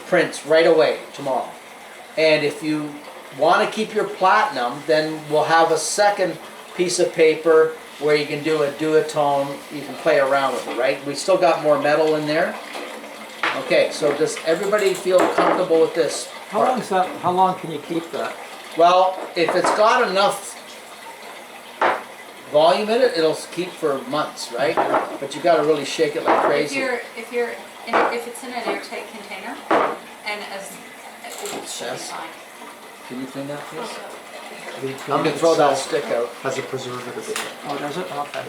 prints right away tomorrow. And if you want to keep your platinum, then we'll have a second piece of paper where you can do a duotone, you can play around with it, right? We still got more metal in there. Okay, so does everybody feel comfortable with this? How long is that? How long can you keep that? Well, if it's got enough volume in it, it'll keep for months, right? But you got to really shake it like crazy. If it's in an airtight container, and as it should be Yes. fine. Can you clean that, please? The I'm gonna throw that stick out. Has a preservative in it. Oh, does it? Okay.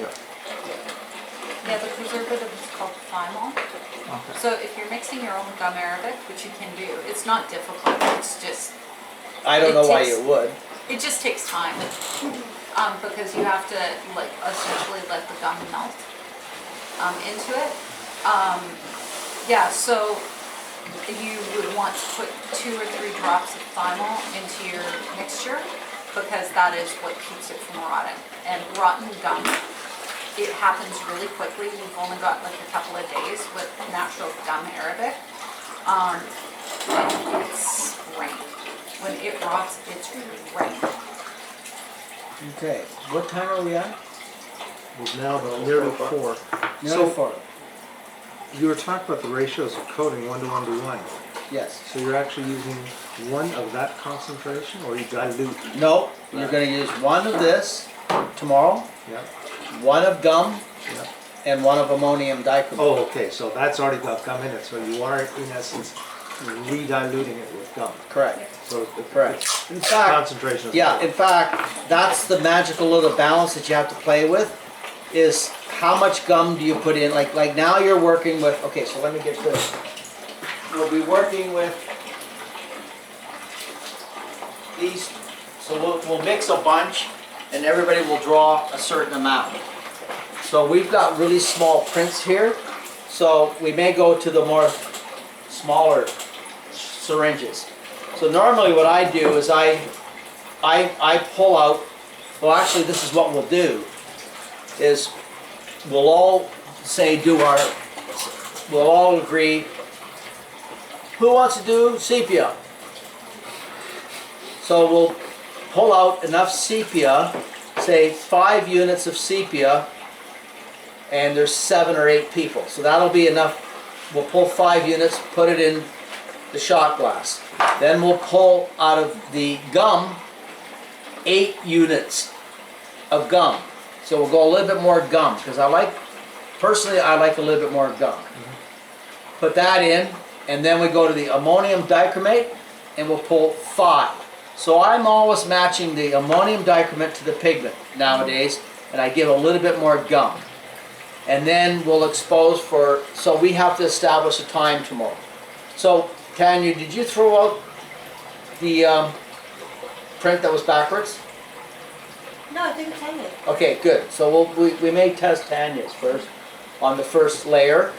Yeah, the preservative is called thymol. Okay. So if you're mixing your own gum arabic, which you can do, it's not difficult. It's just I don't It know why takes- you would. it just takes time, because you have to like essentially let the gum melt into it. Yeah, so you would want to put 2 or 3 drops of thymol into your mixture because that is what keeps it from rotting. And rotten gum, it happens really quickly. You've only got like a couple of days with natural gum arabic. And it's rank. When it rots, it's rank. Okay, what time are we at? It's now about nearly 4. Nearly 4. You were talking about the ratios of coating 1 to 1 to 1. Yes. So you're actually using 1 of that concentration, or you dilute? No, you're gonna use 1 of this tomorrow, Yeah. 1 of gum, Yeah. and 1 of ammonium dichromate. Oh, okay. So that's already got gum in it. So you are, in essence, re-diluting it with gum. Correct. So Correct. In the fact, concentration. Is yeah, lower. in fact, that's the magical little balance that you have to play with, is how much gum do you put in? Like now you're working with, okay, so let me get this. We'll be working with these, so we'll mix a bunch and everybody will draw a certain amount. So we've got really small prints here, so we may go to the more smaller syringes. So normally what I do is I pull out, well actually this is what we'll do, is we'll all say we'll all agree, who wants to do sepia? So we'll pull out enough sepia, say 5 units of sepia, and there's 7 or 8 people. So that'll be enough. We'll pull 5 units, put it in the shot glass. Then we'll pull out of the gum 8 units of gum. So we'll go a little bit more gum, because personally I like a little bit more gum. Put that in, and then we go to the ammonium dichromate, and we'll pull 5. So I'm always matching the ammonium dichromate to the pigment nowadays, and I give a little bit more gum. And then we'll expose so we have to establish a time tomorrow. So Tanya, did you throw out the print that was backwards? No, I didn't tell you. Okay, good. So we may test Tanya's first on the first layer.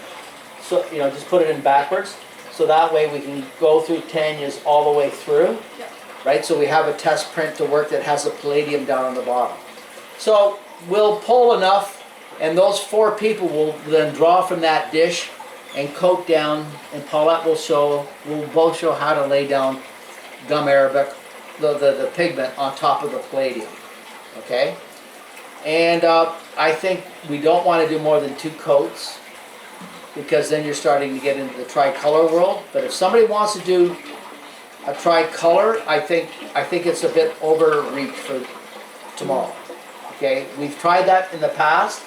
So, just put it in backwards. So that way we can go through Tanya's all the way through. Yep. Right? So we have a test print to work that has the palladium down on the bottom. So we'll pull enough, and those 4 people will then draw from that dish and coat down, and Paulette we'll both show how to lay down gum arabic, the pigment on top of the palladium. Okay? And I think we don't want to do more than 2 coats, because then you're starting to get into the tricolor world. But if somebody wants to do a tricolor, I think it's a bit overreach for tomorrow. Okay? We've tried that in the past,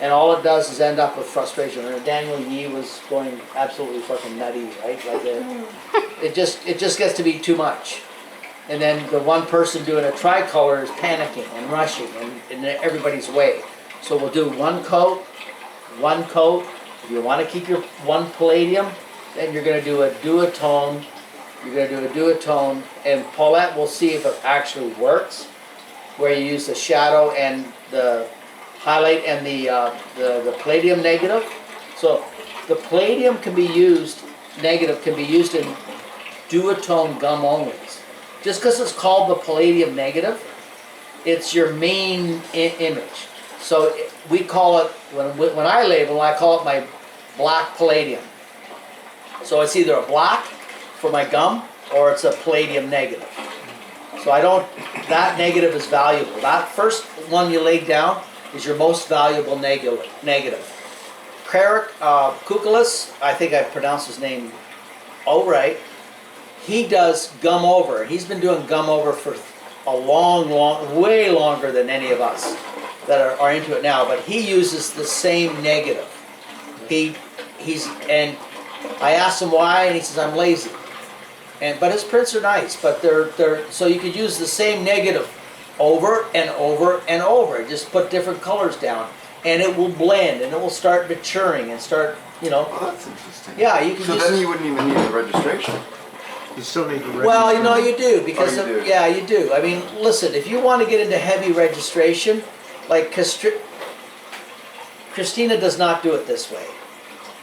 and all it does is end up with frustration. And Daniel Yee was going absolutely fucking nutty, right? It just gets to be too much. And then the one person doing a tricolor is panicking and rushing and in everybody's way. So we'll do 1 coat, 1 coat. If you want to keep your 1 palladium, then you're going to do a duotone. You're going to do a duotone, and Paulette will see if it actually works, where you use the shadow and the highlight and the palladium negative. So the palladium can be used, negative can be used in duotone gum onlys. Just because it's called the palladium negative, it's your main image. So we call it, when I label, I call it my black palladium. So it's either a black for my gum, or it's a palladium negative. So I don't, that negative is valuable. That first one you laid down is your most valuable negative. Kukalis, I think I pronounced his name all right. He does gum over. He's been doing gum over for a long, way longer than any of us that are into it now. But he uses the same negative. And I asked him why, and he says, I'm lazy. But his prints are nice, but they're so you could use the same negative over and over and over. Just put different colors down, and it will blend, and it will start maturing and start, Oh, that's interesting. Yeah, you can So use. then you wouldn't even need a registration. You still need to register. Well, you do because Oh, you do? yeah, you do. I mean, listen, if you want to get into heavy registration, like Christina does not do it this way.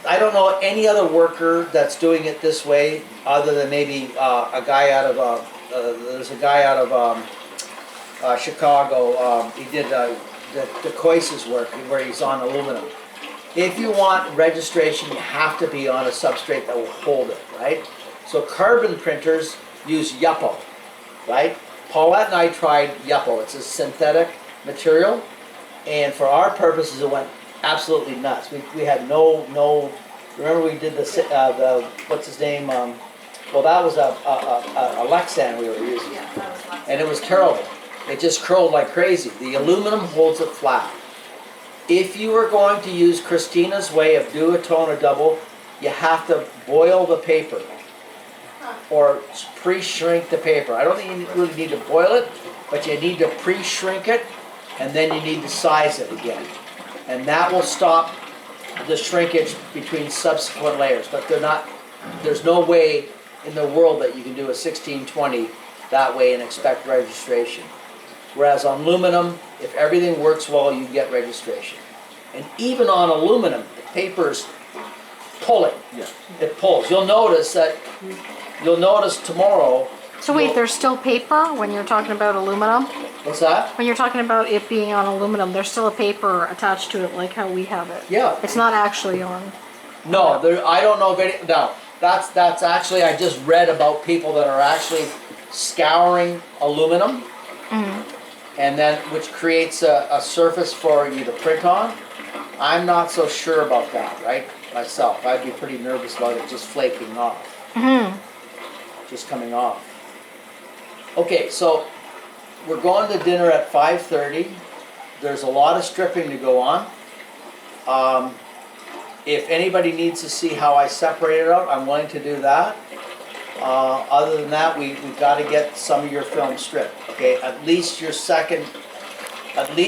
I don't know any other worker that's doing it this way, other than maybe a guy out of there's a guy out of Chicago. He did the Coises work where he's on aluminum. If you want registration, you have to be on a substrate that will hold it, right? So carbon printers use Yupo, right? Paulette and I tried Yupo. It's a synthetic material, and for our purposes, it went absolutely nuts. We had no. Remember we did the what's his name? Well, that was a Lexan we were using, Yeah, that was last. and it was terrible. It just curled like crazy. The aluminum holds it flat. If you were going to use Christina's way of duotone or double, you have to boil the paper or pre-shrink the paper. I don't think you really need to boil it, but you need to pre-shrink it, and then you need to size it again. And that will stop the shrinkage between subsequent layers. But there's no way in the world that you can do a 1620 that way and expect registration. Whereas on aluminum, if everything works well, you get registration. And even on aluminum, the paper's pulling. Yeah. It pulls. You'll notice tomorrow. So wait, there's still paper when you're talking about aluminum? What's that? When you're talking about it being on aluminum, there's still a paper attached to it like how we have it. Yeah. It's not actually on. No, I don't know of any, no. That's actually, I just read about people that are actually scouring aluminum. And then, which creates a surface for you to print on. I'm not so sure about that, right? Myself, I'd be pretty nervous about it just flaking off. Just coming off. Okay, so we're going to dinner at 5:30. There's a lot of stripping to go on. If anybody needs to see how I separate it out, I'm willing to do that. Other than that, we've got to get some of your film stripped, okay? At least your second, at least